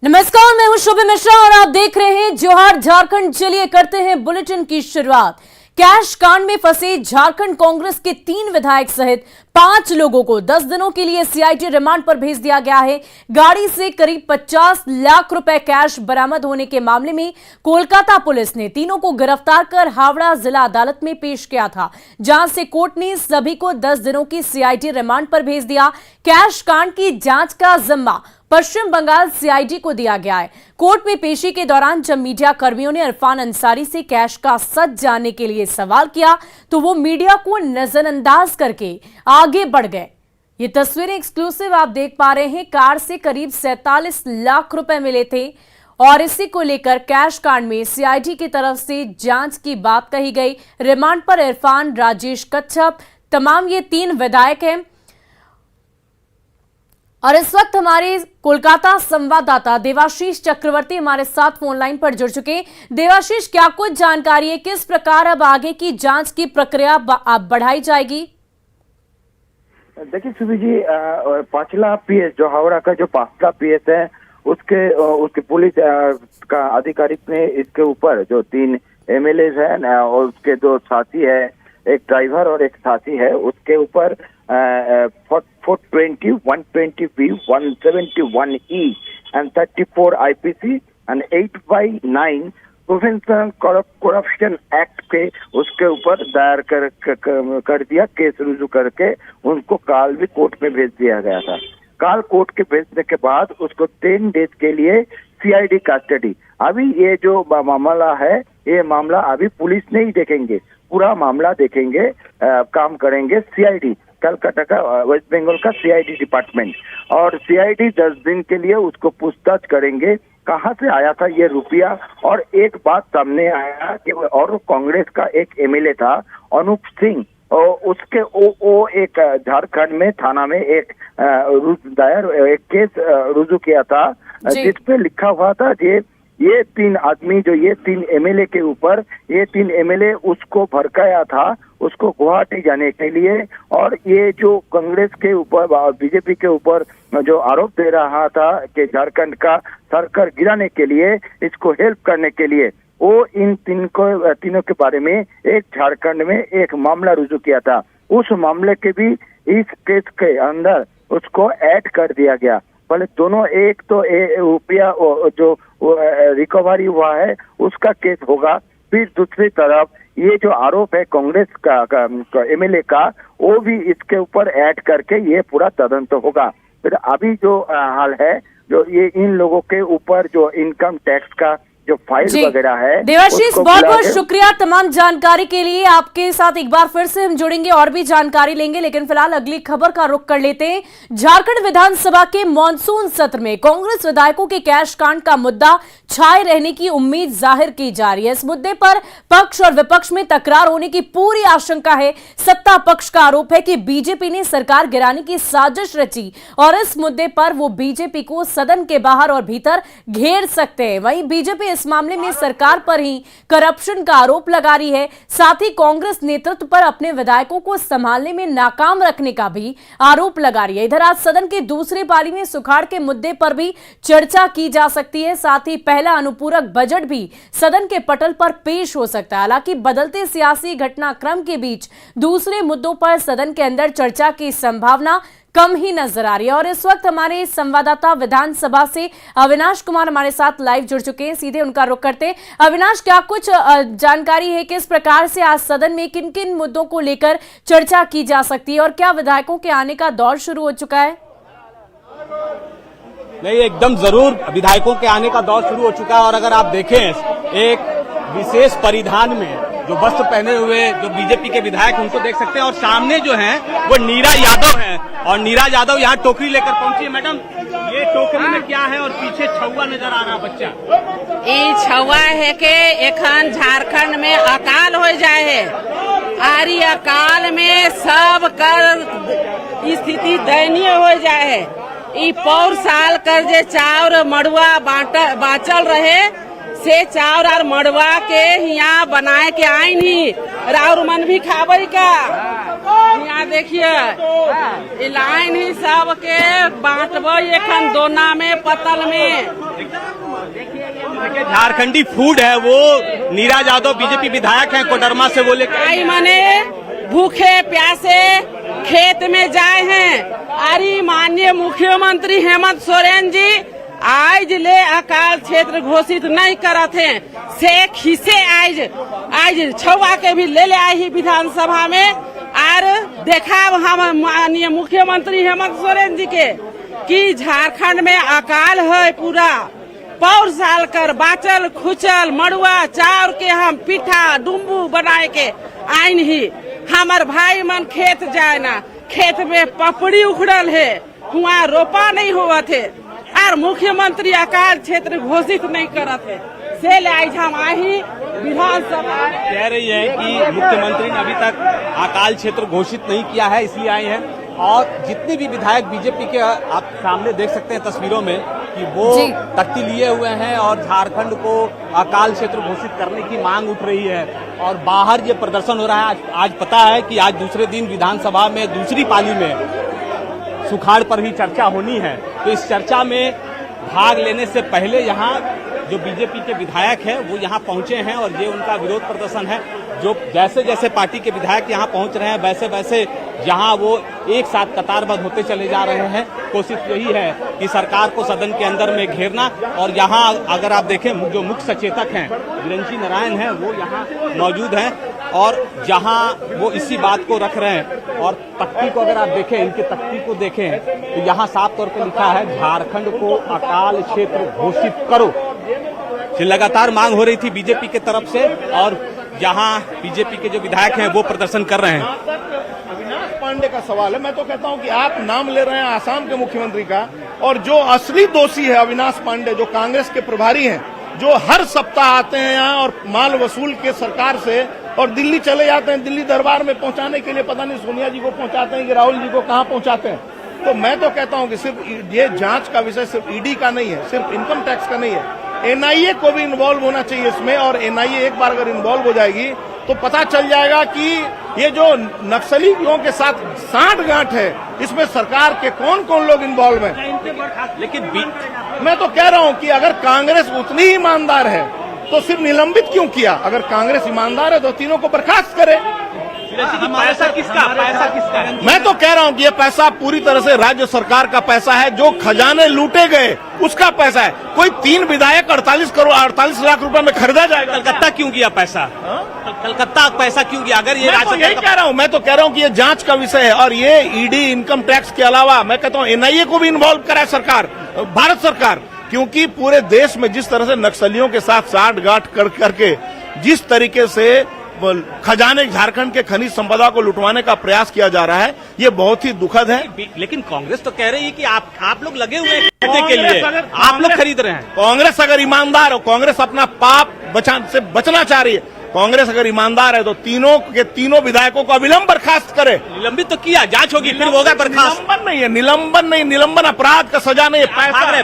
नमस्कार, मैं हूं शुभ मिश्रा और आप देख रहे हैं जोहार झारखंड। चलिए करते हैं बुलेटिन की शुरुआत। कैश कांड में फंसे झारखंड कांग्रेस के 3 विधायक सहित 5 लोगों को 10 दिनों के लिए सीआईडी रिमांड पर भेज दिया गया है। गाड़ी से करीब 50 लाख रुपए कैश बरामद होने के मामले में कोलकाता पुलिस ने तीनों को गिरफ्तार कर हावड़ा जिला अदालत में पेश किया था, जहां से कोर्ट ने सभी को 10 दिनों की सीआईडी रिमांड पर भेज दिया। कैश कांड की जांच का जिम्मा पश्चिम बंगाल सीआईडी को दिया गया है। कोर्ट में पेशी के दौरान जब मीडिया कर्मियों ने इरफान अंसारी से कैश का सच जानने के लिए सवाल किया तो वो मीडिया को नजरअंदाज करके आगे बढ़ गए। ये तस्वीरें एक्सक्लूसिव आप देख पा रहे हैं। कार से करीब 47 लाख रुपए मिले थे और इसी को लेकर कैश कांड में सीआईडी की तरफ से जांच की बात कही गई। रिमांड पर इरफान, राजेश कच्छप, तमाम ये 3 विधायक हैं। और इस वक्त हमारे कोलकाता संवाददाता देवाशीष चक्रवर्ती हमारे साथ फोन लाइन पर जुड़ चुके हैं। देवाशीष, क्या कुछ जानकारी है, किस प्रकार अब आगे की जांच की प्रक्रिया बढ़ाई जाएगी? देखिए सुबी जी, पांचला पीएस जो हावड़ा का जो पांचला पीएस है उसके पुलिस का आधिकारिक ने इसके ऊपर जो 3 एमएलए हैं और उसके 2 साथी है, एक ड्राइवर और एक साथी है, उसके ऊपर 420, 120B, 171E and 34 IPC and 8/9 provincial corruption act के उसके ऊपर दायर कर दिया। केस रुजू करके उनको काल भी कोर्ट में भेज दिया गया था। काल कोर्ट के भेजने के बाद उसको 10 डेज के लिए सीआईडी कस्टडी। अभी ये जो मामला है, ये मामला अभी पुलिस नहीं देखेंगे, पूरा मामला देखेंगे, काम करेंगे सीआईडी, कलकत्ता का वेस्ट बंगाल का सीआईडी डिपार्टमेंट। और सीआईडी 10 दिन के लिए उसको पूछताछ करेंगे, कहाँ से आया था ये रुपया। और एक बात सामने आया कि और कांग्रेस का एक एमएलए था अनूप सिंह, और उसके वो एक झारखंड में थाना में एक एक केस रुजू किया था जिसपे लिखा हुआ था ये 3 आदमी जो ये 3 एमएलए के ऊपर, ये 3 एमएलए उसको भड़काया था, उसको गुवाहाटी जाने के लिए। और ये जो कांग्रेस के ऊपर बीजेपी के ऊपर जो आरोप दे रहा था कि झारखंड का सरकार गिराने के लिए, इसको हेल्प करने के लिए, वो इन तीनों के बारे में एक झारखंड में एक मामला रुजू किया था। उस मामले के भी इस केस के अंदर उसको ऐड कर दिया गया। पहले दोनों, एक तो रुपया जो रिकवरी हुआ है उसका केस होगा, फिर दूसरी तरफ ये जो आरोप है कांग्रेस का एमएलए का, वो भी इसके ऊपर ऐड करके ये पूरा तदंत होगा। फिर अभी जो हाल है, जो ये इन लोगों के ऊपर जो इनकम टैक्स का जो फाइल वगैरह है। देवाशीष, बहुत बहुत शुक्रिया तमाम जानकारी के लिए। आपके साथ एक बार फिर से हम जुड़ेंगे और भी जानकारी लेंगे, लेकिन फिलहाल अगली खबर का रुख कर लेते हैं। झारखंड विधानसभा के मॉनसून सत्र में कांग्रेस विधायकों के कैश कांड का मुद्दा छाए रहने की उम्मीद जाहिर की जा रही है। इस मुद्दे पर पक्ष और विपक्ष में तकरार होने की पूरी आशंका है। सत्ता पक्ष का आरोप है कि बीजेपी ने सरकार गिराने की साजिश रची और इस मुद्दे पर वो बीजेपी को सदन के बाहर और भीतर घेर सकते हैं। वहीं बीजेपी इस मामले में सरकार पर ही करप्शन का आरोप लगा रही है। साथ ही कांग्रेस नेतृत्व पर अपने विधायकों को संभालने में नाकाम रखने का भी आरोप लगा रही है। इधर आज सदन के दूसरी पाली में सुखाड़ के मुद्दे पर भी चर्चा की जा सकती है। साथ ही पहला अनुपूरक बजट भी सदन के पटल पर पेश हो सकता है। हालांकि बदलते सियासी घटनाक्रम के बीच दूसरे मुद्दों पर सदन के अंदर चर्चा की संभावना कम ही नजर आ रही है। और इस वक्त हमारे संवाददाता विधानसभा से अविनाश कुमार हमारे साथ लाइव जुड़ चुके हैं, सीधे उनका रुख करते हैं। अविनाश, क्या कुछ जानकारी है, किस प्रकार से आज सदन में किन किन मुद्दों को लेकर चर्चा की जा सकती है और क्या विधायकों के आने का दौर शुरू हो चुका है? नहीं, एकदम जरूर विधायकों के आने का दौर शुरू हो चुका है। और अगर आप देखें, एक विशेष परिधान में जो वस्त्र पहने हुए जो बीजेपी के विधायक, उनको देख सकते हैं। और सामने जो हैं वो नीरा यादव हैं और नीरा यादव यहाँ टोकरी लेकर पहुंची है। मैडम, ये टोकरी में क्या है और पीछे छुआ नजर आ रहा बच्चा? ये छुआ है कि एखन झारखंड में अकाल हो जाए है और अकाल में सब कर स्थिति दयनीय हो जाए है। ई पौर साल कर जे चाउर मड़ुआ बाँचल रहे से चाउर और मड़वा के यहाँ बनाए के आई नहीं राउर मन भी खाबे का। यहाँ देखिए लाइन ही सब के बांटबे एखन दोना में पतल में। देखिए झारखंडी फूड है वो। नीरज यादव बीजेपी विधायक हैं कोडरमा से, वो लेकर आई मने भूखे प्यासे खेत में जाए हैं। अरे माननीय मुख्यमंत्री हेमंत सोरेन जी आज ले अकाल क्षेत्र घोषित नहीं करत हैं से खिसे आज छुआ के भी ले आए ही विधानसभा में। और देखा हम माननीय मुख्यमंत्री हेमंत सोरेन जी के कि झारखंड में अकाल है पूरा पौर साल कर बाचल खुचल मड़ुआ चाउर के हम पिठा डुम्बू बनाए के आइन ही। हमार भाई मन खेत जाए ना, खेत में पपड़ी उखड़ल है, हुआ रोपा नहीं हुआ थे और मुख्यमंत्री अकाल क्षेत्र घोषित नहीं करत है से ले आज हम आई विधानसभा। कह रही है कि मुख्यमंत्री ने अभी तक अकाल क्षेत्र घोषित नहीं किया है इसलिए आए हैं। और जितने भी विधायक बीजेपी के आप सामने देख सकते हैं तस्वीरों में कि वो तख्ती लिए हुए हैं और झारखंड को अकाल क्षेत्र घोषित करने की मांग उठ रही है। और बाहर ये प्रदर्शन हो रहा है। आज पता है कि आज दूसरे दिन विधानसभा में दूसरी पाली में सुखाड़ पर ही चर्चा होनी है। तो इस चर्चा में भाग लेने से पहले यहाँ जो बीजेपी के विधायक हैं वो यहाँ पहुंचे हैं और ये उनका विरोध प्रदर्शन है। जो जैसे जैसे पार्टी के विधायक यहाँ पहुंच रहे हैं वैसे वैसे यहाँ वो एक साथ कतारबद्ध होते चले जा रहे हैं। कोशिश यही है कि सरकार को सदन के अंदर में घेरना। और यहाँ अगर आप देखें जो मुख्य सचेतक हैं विरंची नारायण हैं वो यहाँ मौजूद हैं और जहाँ वो इसी बात को रख रहे हैं। और तख्ती को अगर आप देखें, इनके तख्ती को देखें तो यहाँ साफ तौर पर लिखा है झारखंड को अकाल क्षेत्र घोषित करो। लगातार मांग हो रही थी बीजेपी की तरफ से और यहाँ बीजेपी के जो विधायक हैं वो प्रदर्शन कर रहे हैं। अविनाश पांडे का सवाल है। मैं तो कहता हूं कि आप नाम ले रहे हैं आसाम के मुख्यमंत्री का और जो असली दोषी है अविनाश पांडे जो कांग्रेस के प्रभारी हैं, जो हर सप्ताह आते हैं यहाँ और माल वसूल के सरकार से और दिल्ली चले जाते हैं। दिल्ली दरबार में पहुंचाने के लिए पता नहीं सोनिया जी को पहुंचाते हैं कि राहुल जी को कहां पहुंचाते हैं। तो मैं तो कहता हूं कि सिर्फ ये जांच का विषय सिर्फ ईडी का नहीं है, सिर्फ इनकम टैक्स का नहीं है, एनआईए को भी इन्वॉल्व होना चाहिए इसमें। और एनआईए एक बार अगर इन्वॉल्व हो जाएगी तो पता चल जाएगा कि ये जो नक्सलियों के साथ साठगांठ है इसमें सरकार के कौन कौन लोग इन्वॉल्व हैं। लेकिन मैं तो कह रहा हूं कि अगर कांग्रेस उतनी ही ईमानदार है तो सिर्फ निलंबित क्यों किया। अगर कांग्रेस ईमानदार है तो तीनों को बर्खास्त करे। पैसा किसका है? मैं तो कह रहा हूं कि ये पैसा पूरी तरह से राज्य सरकार का पैसा है। जो खजाने लूटे गए उसका पैसा है। कोई 3 विधायक 48 लाख रुपए में खरीदा जाएगा। कलकत्ता क्यों गया पैसा? कलकत्ता पैसा क्यों गया? अगर ये मैं तो यही कह रहा हूं, मैं तो कह रहा हूं कि ये जांच का विषय है। और ये ईडी इनकम टैक्स के अलावा मैं कहता हूं एनआईए को भी इन्वॉल्व कराए सरकार, भारत सरकार। क्योंकि पूरे देश में जिस तरह से नक्सलियों के साथ साठगांठ करके जिस तरीके से खजाने झारखंड के खनिज संपदा को लुटवाने का प्रयास किया जा रहा है, ये बहुत ही दुखद है। लेकिन कांग्रेस तो कह रही है कि आप लोग लगे हुए हैं खरीदने के लिए, आप लोग खरीद रहे हैं। कांग्रेस अगर ईमानदार हो, कांग्रेस अपना पाप से बचना चाह रही है, कांग्रेस अगर ईमानदार है तो तीनों विधायकों को अविलंब बर्खास्त करे। निलंबित तो किया, जांच होगी फिर होगा बर्खास्त। निलंबन अपराध का सजा नहीं है।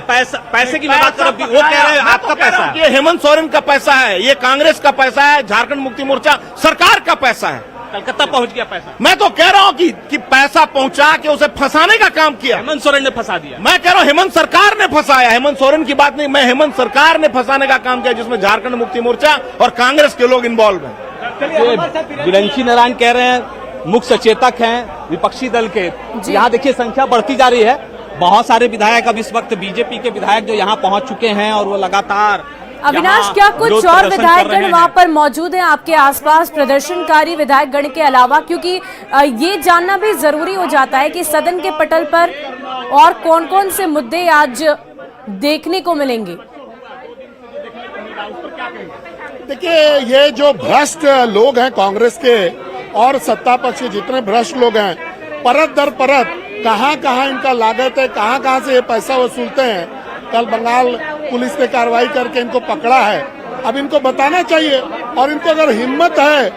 पैसे की बात कर, वो कह रहे हैं आपका पैसा है। ये हेमंत सोरेन का पैसा है, ये कांग्रेस का पैसा है, झारखंड मुक्ति मोर्चा सरकार का पैसा है। कलकत्ता पहुंच गया पैसा। मैं तो कह रहा हूं कि पैसा पहुंचा के उसे फंसाने का काम किया। हेमंत सोरेन ने फंसा दिया। मैं कह रहा हूं हेमंत सरकार ने फंसाया। हेमंत सोरेन की बात नहीं, मैं हेमंत सरकार ने फंसाने का काम किया जिसमें झारखंड मुक्ति मोर्चा और कांग्रेस के लोग इन्वॉल्व हैं। विरंची नारायण कह रहे हैं, मुख्य सचेतक हैं विपक्षी दल के। यहाँ देखिए संख्या बढ़ती जा रही है। बहुत सारे विधायक अब इस वक्त बीजेपी के विधायक जो यहाँ पहुंच चुके हैं और वो लगातार। अविनाश, क्या कुछ और विधायकगण वहां पर मौजूद हैं आपके आसपास प्रदर्शनकारी विधायकगण के अलावा? क्योंकि ये जानना भी जरूरी हो जाता है कि सदन के पटल पर और कौन कौन से मुद्दे आज देखने को मिलेंगे। देखिए, ये जो भ्रष्ट लोग हैं कांग्रेस के और सत्ता पक्ष के जितने भ्रष्ट लोग हैं, परत दर परत कहां इनका लागत है, कहां से ये पैसा वसूलते हैं। कल बंगाल पुलिस ने कार्रवाई करके इनको पकड़ा है। अब इनको बताना चाहिए और इनको अगर हिम्मत है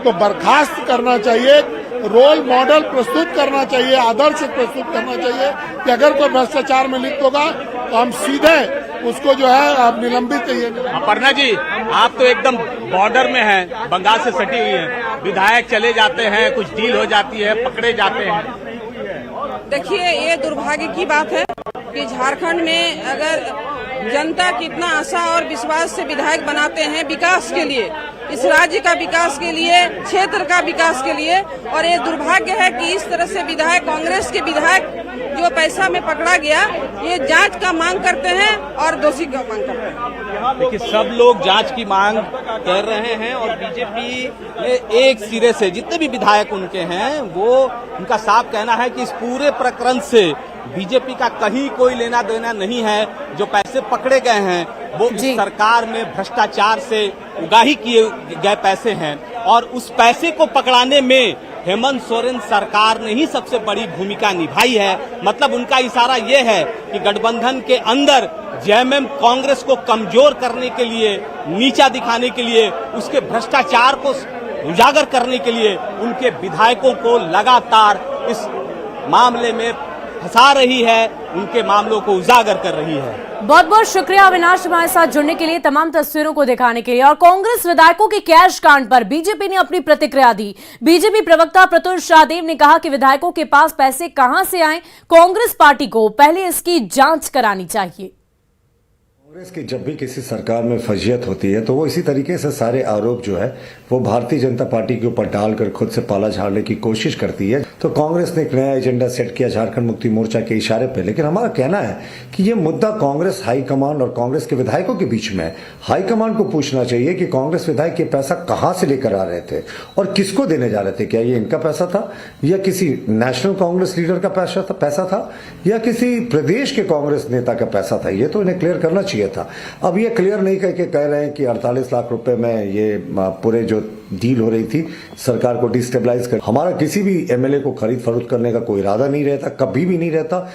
तो बर्खास्त करना चाहिए, रोल मॉडल प्रस्तुत करना चाहिए, आदर्श प्रस्तुत करना चाहिए कि अगर कोई भ्रष्टाचार में लिप्त होगा तो हम सीधे उसको जो है अब निलंबित ये अपर्णा जी, आप तो एकदम बॉर्डर में हैं, बंगाल से सटी हुई हैं, विधायक चले जाते हैं, कुछ डील हो जाती है, पकड़े जाते हैं। देखिए, ये दुर्भाग्य की बात है कि झारखंड में अगर जनता कितना आशा और विश्वास से विधायक बनाते हैं विकास के लिए, इस राज्य का विकास के लिए, क्षेत्र का विकास के लिए, और ये दुर्भाग्य है कि इस तरह से विधायक, कांग्रेस के विधायक जो पैसा में पकड़ा गया, ये जांच का मांग करते हैं और दोषी का मांग करते हैं। देखिए, सब लोग जांच की मांग कर रहे हैं और बीजेपी ने एक सिरे से जितने भी विधायक उनके हैं, वो उनका साफ कहना है कि इस पूरे प्रकरण से बीजेपी का कहीं कोई लेना देना नहीं है। जो पैसे पकड़े गए हैं वो इस सरकार में भ्रष्टाचार से उगाही किए गए पैसे हैं और उस पैसे को पकड़ाने में हेमंत सोरेन सरकार ने ही सबसे बड़ी भूमिका निभाई है। मतलब उनका इशारा ये है कि गठबंधन के अंदर जेएमएम कांग्रेस को कमजोर करने के लिए, नीचा दिखाने के लिए, उसके भ्रष्टाचार को उजागर करने के लिए उनके विधायकों को लगातार इस मामले में फंसा रही है, उनके मामलों को उजागर कर रही है। बहुत बहुत शुक्रिया अविनाश, हमारे साथ जुड़ने के लिए, तमाम तस्वीरों को दिखाने के लिए। और कांग्रेस विधायकों के कैश कांड पर बीजेपी ने अपनी प्रतिक्रिया दी। बीजेपी प्रवक्ता प्रतुल शाहदेव ने कहा कि विधायकों के पास पैसे कहां से आए, कांग्रेस पार्टी को पहले इसकी जांच करानी चाहिए। कांग्रेस की जब भी किसी सरकार में फजीयत होती है तो वो इसी तरीके से सारे आरोप जो है वो भारतीय जनता पार्टी के ऊपर डालकर खुद से पाला झाड़ने की कोशिश करती है। तो कांग्रेस ने एक नया एजेंडा सेट किया झारखंड मुक्ति मोर्चा के इशारे पे। लेकिन हमारा कहना है कि ये मुद्दा कांग्रेस हाईकमान और कांग्रेस के विधायकों के बीच में है। हाईकमान को पूछना चाहिए कि कांग्रेस विधायक ये पैसा कहां से लेकर आ रहे थे और किसको देने जा रहे थे। क्या ये इनका पैसा था या किसी नेशनल कांग्रेस लीडर का पैसा था या किसी प्रदेश के कांग्रेस नेता का पैसा था? ये तो इन्हें क्लियर करना चाहिए था। अब ये क्लियर नहीं करके कह रहे हैं कि 48 लाख रुपए में ये पूरे जो डील हो रही थी सरकार को डिस्टेबलाइज कर। हमारा किसी भी एमएलए को खरीद फरोख्त करने का कोई इरादा नहीं रहता, कभी भी नहीं रहता।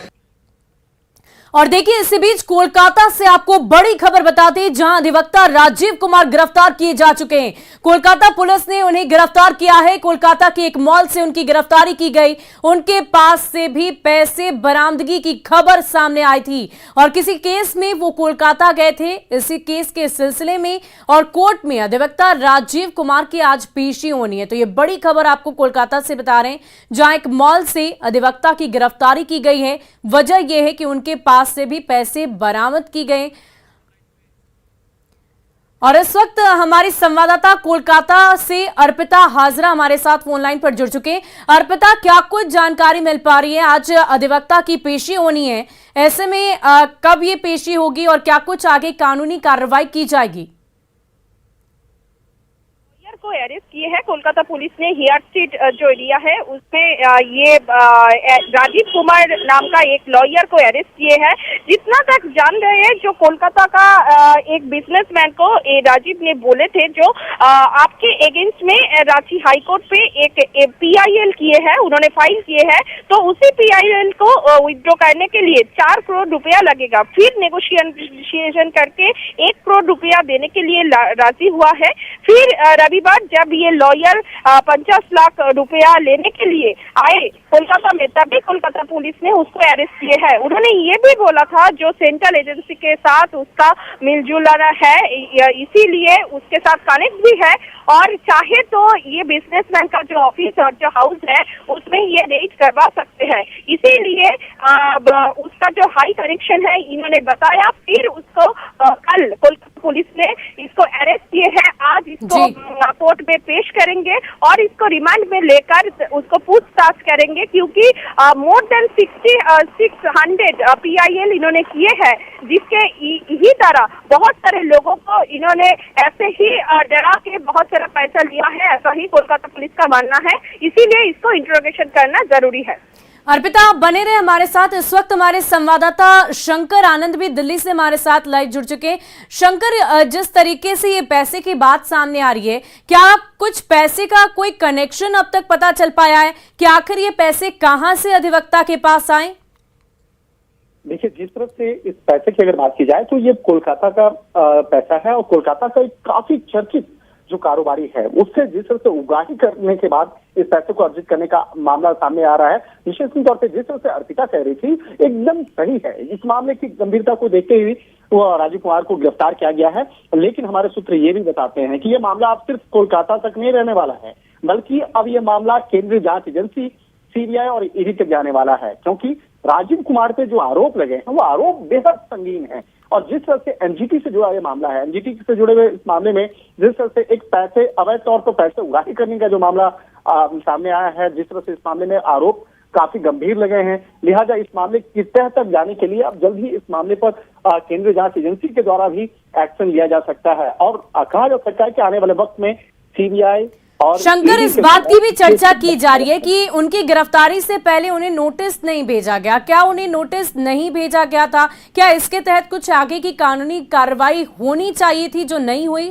और देखिए, इसी बीच कोलकाता से आपको बड़ी खबर बताते हैं, जहां अधिवक्ता राजीव कुमार गिरफ्तार किए जा चुके हैं। कोलकाता पुलिस ने उन्हें गिरफ्तार किया है। कोलकाता की एक मॉल से उनकी गिरफ्तारी की गई। उनके पास से भी पैसे बरामदगी की खबर सामने आई थी और किसी केस में वो कोलकाता गए थे। इसी केस के सिलसिले में और कोर्ट में अधिवक्ता राजीव कुमार की आज पेशी होनी है। तो ये बड़ी खबर आपको कोलकाता से बता रहे हैं, जहां एक मॉल से अधिवक्ता की गिरफ्तारी की गई है। वजह यह है कि उनके पास से भी पैसे बरामद की गए। और इस वक्त हमारी संवाददाता कोलकाता से अर्पिता हाजरा हमारे साथ फोन लाइन पर जुड़ चुके हैं। अर्पिता, क्या कुछ जानकारी मिल पा रही है? आज अधिवक्ता की पेशी होनी है, ऐसे में कब ये पेशी होगी और क्या कुछ आगे कानूनी कार्रवाई की जाएगी? को अरेस्ट किए हैं कोलकाता पुलिस ने। हियर स्ट्रीट जो एरिया है उसमें ये राजीव कुमार नाम का एक लॉयर को अरेस्ट किए हैं। जितना तक जान रहे हैं, जो कोलकाता का एक बिजनेसमैन को राजीव ने बोले थे, जो आपके अगेंस्ट में रांची हाई कोर्ट पे एक PIL किए हैं, उन्होंने फाइल किए हैं, तो उसी PIL को विथड्रॉ करने के लिए 4 करोड़ रुपया लगेगा। फिर नेगोशिएशन करके 1 करोड़ रुपया देने के लिए राजी हुआ है। फिर रविवार जब ये लॉयर 50 लाख रुपया लेने के लिए आए कोलकाता में, तभी कोलकाता पुलिस ने उसको अरेस्ट किए हैं। उन्होंने ये भी बोला था जो सेंट्रल एजेंसी के साथ उसका मिलजुलाना है, इसीलिए उसके साथ कनेक्ट भी है और चाहे तो ये बिजनेसमैन का जो ऑफिस और जो हाउस है उसमें ये रेड करवा सकते हैं। इसीलिए उसका जो हाई कनेक्शन है इन्होंने बताया। फिर उसको कल कोलकाता पुलिस ने इसको अरेस्ट किए हैं। आज इसको कोर्ट में पेश करेंगे और इसको रिमांड में लेकर उसको पूछताछ करेंगे, क्योंकि मोर देन 600 PIL इन्होंने किए हैं, जिसके ही तरह बहुत सारे लोगों को इन्होंने ऐसे ही डरा के बहुत सारा पैसा लिया है, ऐसा ही कोलकाता पुलिस का मानना है। इसीलिए इसको इंट्रोगेशन करना जरूरी है। अर्पिता, आप बने रहे हमारे साथ। इस वक्त हमारे संवाददाता शंकर आनंद भी दिल्ली से हमारे साथ लाइव जुड़ चुके हैं। शंकर, जिस तरीके से ये पैसे की बात सामने आ रही है, क्या कुछ पैसे का कोई कनेक्शन अब तक पता चल पाया है कि आखिर ये पैसे कहां से अधिवक्ता के पास आए? देखिए, जिस तरह से इस पैसे की अगर बात की जाए तो ये कोलकाता का पैसा है और कोलकाता का एक काफी चर्चित जो कारोबारी है उससे जिस तरह से उगाही करने के बाद इस पैसे को अर्जित करने का मामला सामने आ रहा है, निश्चित तौर पे जिस तरह से अर्पिता कह रही थी एकदम सही है। इस मामले की गंभीरता को देखते हुए वो राजीव कुमार को गिरफ्तार किया गया है, लेकिन हमारे सूत्र ये भी बताते हैं कि ये मामला अब सिर्फ कोलकाता तक नहीं रहने वाला है, बल्कि अब ये मामला केंद्रीय जांच एजेंसी सीबीआई और ईडी तक जाने वाला है, क्योंकि राजीव कुमार पे जो आरोप लगे हैं वो आरोप बेहद संगीन है। और जिस तरह से एनजीटी से जुड़ा ये मामला है, एनजीटी से जुड़े हुए इस मामले में जिस तरह से एक पैसे अवैध तौर पर पैसे उगाही करने का जो मामला सामने आया है, जिस तरह से इस मामले में आरोप काफी गंभीर लगे हैं, लिहाजा इस मामले की तह तक जाने के लिए अब जल्द ही इस मामले पर केंद्रीय जांच एजेंसी के द्वारा भी एक्शन लिया जा सकता है। और कहा जा सकता है कि आने वाले वक्त में सीबीआई और शंकर, इस बात की भी चर्चा की जा रही है कि उनकी गिरफ्तारी से पहले उन्हें नोटिस नहीं भेजा गया। क्या उन्हें नोटिस नहीं भेजा गया था? क्या इसके तहत कुछ आगे की कानूनी कार्रवाई होनी चाहिए थी जो नहीं हुई?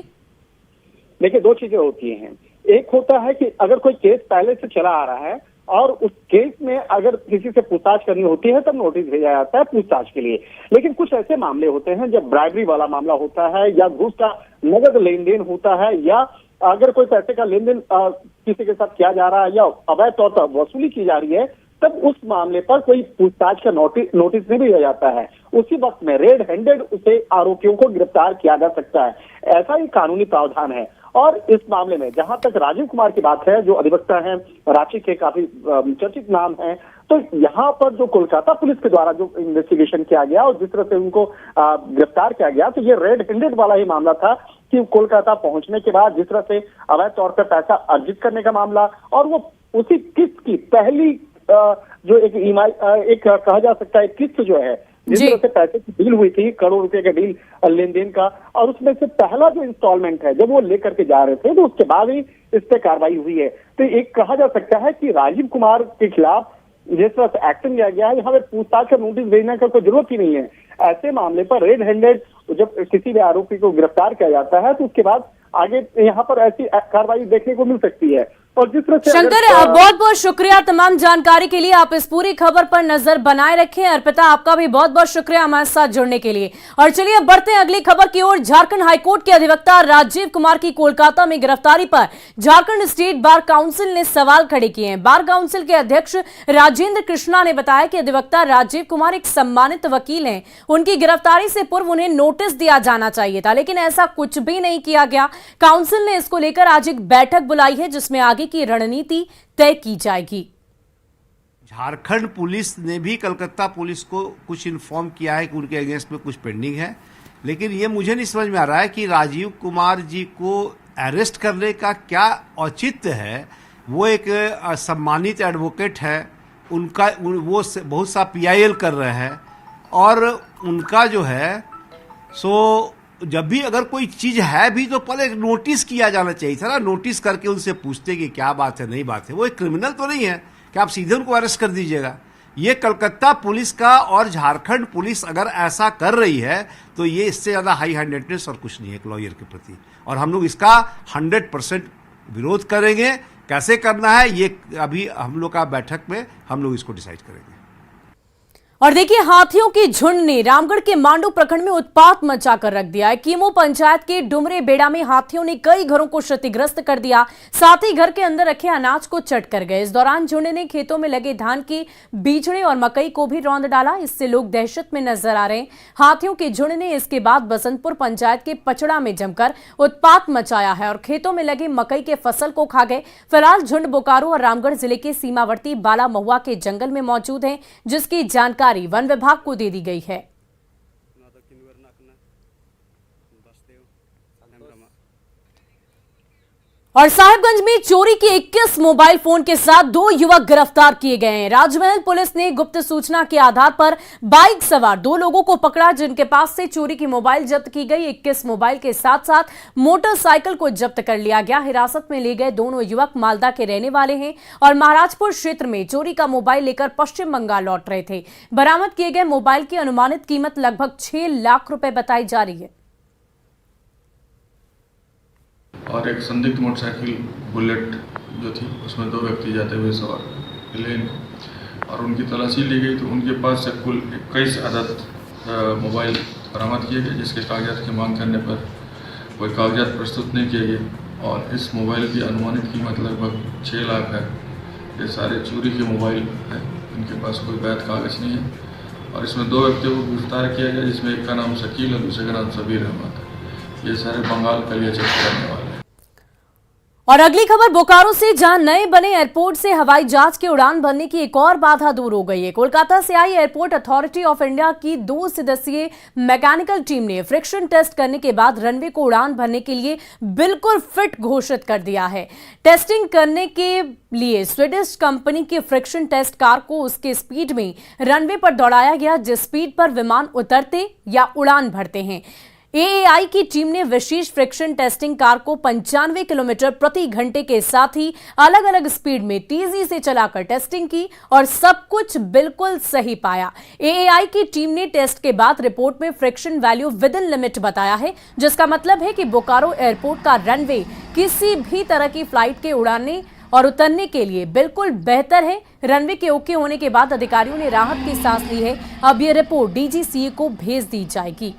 देखिए, दो चीजें होती हैं। एक होता है कि अगर कोई केस पहले से चला आ रहा है और उस केस में अगर किसी से पूछताछ करनी होती है तब नोटिस भेजा जाता है पूछताछ के लिए, लेकिन कुछ ऐसे मामले होते हैं जब ब्राइबरी वाला मामला होता है या घूस का नगद लेन देन होता है या अगर कोई पैसे का लेन देन किसी के साथ किया जा रहा है या अवैध तौर पर वसूली की जा रही है, तब उस मामले पर कोई पूछताछ का नोटिस नहीं भेजा जाता है। उसी वक्त में रेड हैंडेड उसे आरोपियों को गिरफ्तार किया जा सकता है, ऐसा ही कानूनी प्रावधान है। और इस मामले में जहां तक राजीव कुमार की बात है, जो अधिवक्ता हैं रांची के, काफी चर्चित नाम है, तो यहाँ पर जो कोलकाता पुलिस के द्वारा जो इन्वेस्टिगेशन किया गया और जिस तरह से उनको गिरफ्तार किया गया, तो ये रेड हैंडेड वाला ही मामला था कि कोलकाता पहुंचने के बाद जिस तरह से अवैध तौर पर पैसा अर्जित करने का मामला और वो उसी किस्त की पहली जो एक कहा जा सकता है किस्त जो है, जिस तरह से पैसे की डील हुई थी, करोड़ रुपए का डील लेन देन का, और उसमें से पहला जो इंस्टॉलमेंट है जब वो लेकर के जा रहे थे तो उसके बाद ही इस पे कार्रवाई हुई है। तो एक कहा जा सकता है कि राजीव कुमार के खिलाफ जिस तरह से एक्शन लिया गया है, यहाँ पे पूछताछ का नोटिस भेजने का कोई जरूरत ही नहीं है। ऐसे मामले पर रेड हैंडेड जब किसी भी आरोपी को गिरफ्तार किया जाता है तो उसके बाद आगे यहाँ पर ऐसी कार्रवाई देखने को मिल सकती है। और जिस तरह से शंकर, बहुत बहुत शुक्रिया तमाम जानकारी के लिए। आप इस पूरी खबर पर नजर बनाए रखें। अर्पिता, आपका भी बहुत बहुत शुक्रिया हमारे साथ जुड़ने के लिए। और चलिए अब बढ़ते हैं अगली खबर की ओर। झारखंड हाईकोर्ट के अधिवक्ता राजीव कुमार की कोलकाता में गिरफ्तारी पर झारखंड स्टेट बार काउंसिल ने सवाल खड़े किए हैं। बार काउंसिल के अध्यक्ष राजेंद्र कृष्णा ने बताया कि अधिवक्ता राजीव कुमार एक सम्मानित वकील हैं, उनकी गिरफ्तारी से पूर्व उन्हें नोटिस दिया जाना चाहिए था, लेकिन ऐसा कुछ भी नहीं किया गया। काउंसिल ने इसको लेकर आज एक बैठक बुलाई है जिसमें आगे की रणनीति तय की जाएगी। झारखंड पुलिस ने भी कलकत्ता पुलिस को कुछ इन्फॉर्म किया है कि उनके अगेंस्ट में कुछ पेंडिंग है, लेकिन ये मुझे नहीं समझ में आ रहा है कि राजीव कुमार जी को अरेस्ट करने का क्या औचित्य है। वो एक सम्मानित एडवोकेट है, उनका वो बहुत सा PIL कर रहे हैं और उनका जो है सो जब भी अगर कोई चीज है भी तो पहले नोटिस किया जाना चाहिए था ना। नोटिस करके उनसे पूछते कि क्या बात है, नहीं बात है। वो एक क्रिमिनल तो नहीं है कि आप सीधे उनको अरेस्ट कर दीजिएगा। ये कलकत्ता पुलिस का और झारखंड पुलिस अगर ऐसा कर रही है तो ये इससे ज्यादा हाई हैंडेडनेस और कुछ नहीं है एक लॉयर के प्रति, और हम लोग इसका 100% विरोध करेंगे। कैसे करना है ये अभी हम लोग का बैठक में हम लोग इसको डिसाइड करेंगे। और देखिए, हाथियों की झुंड ने रामगढ़ के मांडू प्रखंड में उत्पात मचाकर रख दिया है। कीमो पंचायत के डुमरे बेड़ा में हाथियों ने कई घरों को क्षतिग्रस्त कर दिया, साथ ही घर के अंदर रखे अनाज को चट कर गए। इस दौरान झुंड ने खेतों में लगे धान के बीजड़े और मकई को भी रौंद डाला। इससे लोग दहशत में नजर आ रहे हैं। हाथियों के झुंड ने इसके बाद बसंतपुर पंचायत के पचड़ा में जमकर उत्पात मचाया है और खेतों में लगे मकई के फसल को खा गए। फिलहाल झुंड बोकारो और रामगढ़ जिले के सीमावर्ती बाला महुआ के जंगल में मौजूद है, जिसकी जानकारी वन विभाग को दे दी गई है। और साहिबगंज में चोरी के 21 मोबाइल फोन के साथ 2 युवक गिरफ्तार किए गए हैं। राजमहल पुलिस ने गुप्त सूचना के आधार पर बाइक सवार 2 लोगों को पकड़ा, जिनके पास से चोरी की मोबाइल जब्त की गई। 21 मोबाइल के साथ साथ मोटरसाइकिल को जब्त कर लिया गया। हिरासत में लिए गए दोनों युवक मालदा के रहने वाले हैं और महाराजपुर क्षेत्र में चोरी का मोबाइल लेकर पश्चिम बंगाल लौट रहे थे। बरामद किए गए मोबाइल की अनुमानित कीमत लगभग 6 लाख रुपए बताई जा रही है। और एक संदिग्ध मोटरसाइकिल बुलेट जो थी उसमें 2 व्यक्ति जाते हुए सवार मिले इनको और उनकी तलाशी ली गई तो उनके पास से कुल 21 अदद मोबाइल बरामद किए गए, जिसके कागजात की मांग करने पर कोई कागजात प्रस्तुत नहीं किए गए। और इस मोबाइल की अनुमानित कीमत लगभग 6 लाख है। ये सारे चोरी के मोबाइल हैं, इनके पास कोई वैध कागज नहीं है। और इसमें 2 व्यक्तियों को गिरफ्तार किया गया, जिसमें एक का नाम शकील और दूसरे का नाम सबीर अहमद है। ये सारे बंगाल कलिया चक्र करने वाले हैं। और अगली खबर बोकारो से, जहां नए बने एयरपोर्ट से हवाई जहाज के उड़ान भरने की एक और बाधा दूर हो गई है। कोलकाता से आई एयरपोर्ट अथॉरिटी ऑफ इंडिया की 2 सदस्यीय मैकेनिकल टीम ने फ्रिक्शन टेस्ट करने के बाद रनवे को उड़ान भरने के लिए बिल्कुल फिट घोषित कर दिया है। टेस्टिंग करने के लिए स्वीडिश कंपनी की फ्रिक्शन टेस्ट कार को उसके स्पीड में रनवे पर दौड़ाया गया, जिस स्पीड पर विमान उतरते या उड़ान भरते हैं। एएआई की टीम ने विशेष फ्रिक्शन टेस्टिंग कार को 95 किलोमीटर प्रति घंटे के साथ ही अलग अलग स्पीड में तेजी से चलाकर टेस्टिंग की और सब कुछ बिल्कुल सही पाया। एएआई की टीम ने टेस्ट के बाद रिपोर्ट में friction value with in limit बताया है, जिसका मतलब है कि बोकारो एयरपोर्ट का रनवे किसी भी तरह की फ्लाइट के उड़ाने और उतरने के लिए बिल्कुल बेहतर है। रनवे के ओके होने के बाद अधिकारियों ने राहत की सांस ली है। अब यह रिपोर्ट डीजीसीए को भेज दी जाएगी।